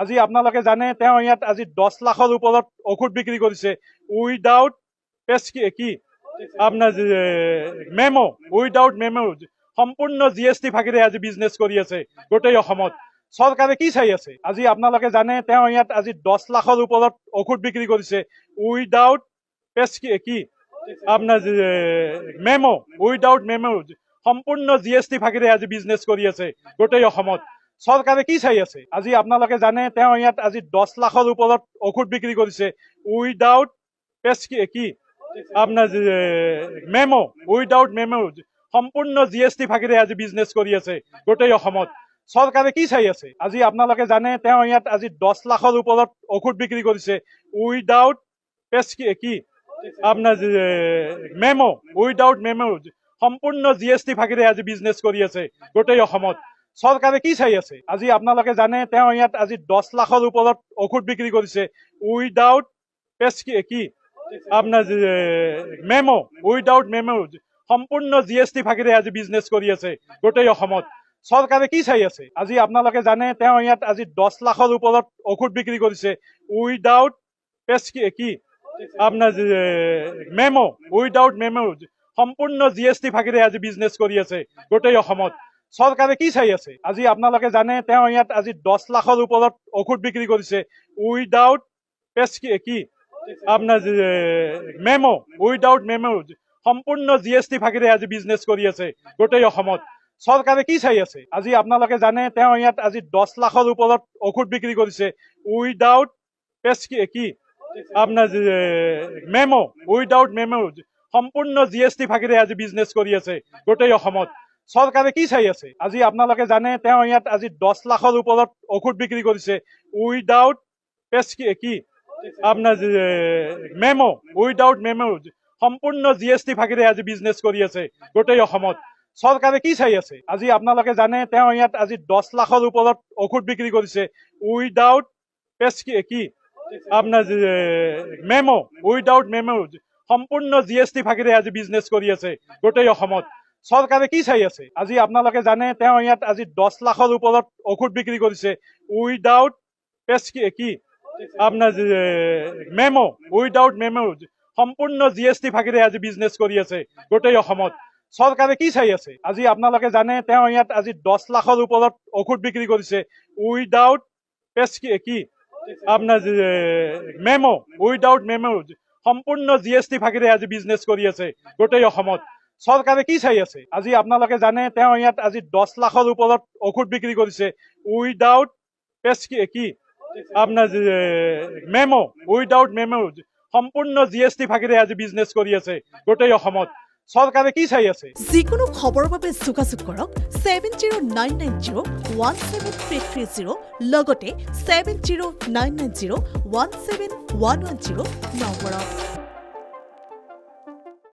আজি আপোনালোকে জানে তেওঁ ইয়াত আজি 10 লাখৰ ওপৰত ঔষধ বিক্ৰী কৰিছে উইদাউট কি আপোনাৰ মেমো উইদাউট মেমো সম্পূৰ্ণ জিএসটি ফাঁকিৰে আজি বিজনেছ কৰি আছে গোটেই অসমত। চৰকাৰে কি চাই আছে? আজি আপোনালোকে জানে তেওঁ ইয়াত আজি 10 লাখৰ ওপৰত ঔষধ বিক্ৰী কৰিছে উইদাউট কি আপোনাৰ মেমো উইদাউট মেমো সম্পূৰ্ণ জিএসটি ফাঁকিৰে আজি বিজনেছ কৰি আছে গোটেই অসমত। চৰকাৰে কি চাই আছে? আজি আপোনালোকে জানে তেওঁ ইয়াত আজি 10 লাখৰ ওপৰত ঔষধ বিক্ৰী কৰিছে উইদাউট কি আপোনাৰ মেমো উইদাউট মেমো সম্পূৰ্ণ জিএসটি ফাঁকিৰে আজি বিজনেছ কৰি আছে গোটেই অসমত। চৰকাৰে কি চাই আছে? আজি আপোনালোকে জানে তেওঁ ইয়াত আজি 10 লাখৰ ওপৰত ঔষধ বিক্ৰী কৰিছে উইদাউট কি আপোনাৰ মেমো উইদাউট মেমো সম্পূৰ্ণ জিএসটি ফাঁকিৰে আজি বিজনেছ কৰি আছে গোটেই অসমত। চৰকাৰে কি চাই আছে? আজি আপোনালোকে জানে তেওঁ ইয়াত আজি 10 লাখৰ ওপৰত ঔষধ বিক্ৰী কৰিছে উইদাউট কি আপোনাৰ মেমো উইদাউট মেমো সম্পূৰ্ণ জিএসটি ফাঁকিৰে আজি বিজনেছ কৰি আছে গোটেই অসমত। চৰকাৰে কি চাই আছে? আজি আপোনালোকে জানে তেওঁ ইয়াত আজি 10 লাখৰ ওপৰত ঔষধ বিক্ৰী কৰিছে উইদাউট কি আপোনাৰ মেমো উইদাউট মেমো সম্পূৰ্ণ জিএসটি ফাঁকিৰে আজি বিজনেছ কৰি আছে গোটেই অসমত। চৰকাৰে কি চাই আছে? আজি আপোনালোকে জানে তেওঁ ইয়াত আজি 10 লাখৰ ওপৰত ঔষধ বিক্ৰী কৰিছে উইদাউট কি আপোনাৰ মেমো উইদাউট মেমো সম্পূৰ্ণ জিএসটি ফাঁকিৰে আজি বিজনেছ কৰি আছে গোটেই অসমত। চৰকাৰে কি চাই আছে? আজি আপোনালোকে জানে তেওঁ ইয়াত আজি 10 লাখৰ ওপৰত ঔষধ বিক্ৰী কৰিছে উইদাউট কি আপোনাৰ মেমো উইদাউট মেমো সম্পূৰ্ণ জিএসটি ফাঁকিৰে আজি বিজনেছ কৰি আছে গোটেই অসমত। চৰকাৰে কি চাই আছে? আজি আপোনালোকে জানে তেওঁ ইয়াত আজি 10 লাখৰ ওপৰত ঔষধ বিক্ৰী কৰিছে উইদাউট কি আপোনাৰ মেমো উইদাউট মেমো সম্পূৰ্ণ জিএসটি ফাঁকিৰে আজি বিজনেছ কৰি আছে গোটেই অসমত। চৰকাৰে কি চাই আছে? আজি আপোনালোকে জানে তেওঁ ইয়াত আজি 10 লাখৰ ওপৰত ঔষধ বিক্ৰী কৰিছে উইদাউট কি আপোনাৰ মেমো উইদাউট মেমো সম্পূৰ্ণ জিএসটি ফাঁকিৰে আজি বিজনেছ কৰি আছে গোটেই অসমত। চৰকাৰে কি চাই আছে? আজি আপোনালোকে জানে তেওঁ ইয়াত আজি 10 লাখৰ ওপৰত ঔষধ বিক্ৰী কৰিছে উইদাউট কি আপোনাৰ মেমো উইদাউট মেমো সম্পূৰ্ণ জিএসটি ফাঁকিৰে আজি বিজনেছ কৰি আছে গোটেই অসমত। চৰকাৰে কি চাই আছে? আজি আপোনালোকে জানে তেওঁ ইয়াত আজি 10 লাখৰ ওপৰত ঔষধ বিক্ৰী কৰিছে উইদাউট কি আপোনাৰ মেমো উইদাউট মেমো সম্পূৰ্ণ জিএসটি ফাঁকিৰে আজি বিজনেছ কৰি আছে গোটেই অসমত। চৰকাৰে কি চাই আছে? আজি আপোনালোকে জানে তেওঁ ইয়াত আজি 10 লাখৰ ওপৰত ঔষধ বিক্ৰী কৰিছে উইদাউট কি আপোনাৰ মেমো উইদাউট মেমো সম্পূৰ্ণ জিএসটি ফাঁকিৰে আজি বিজনেছ কৰি আছে গোটেই অসমত। চৰকাৰে কি চাই আছে? যিকোনো খবৰৰ বাবে যোগাযোগ কৰক 7099017330 লগতে 7099017110 নম্বৰত।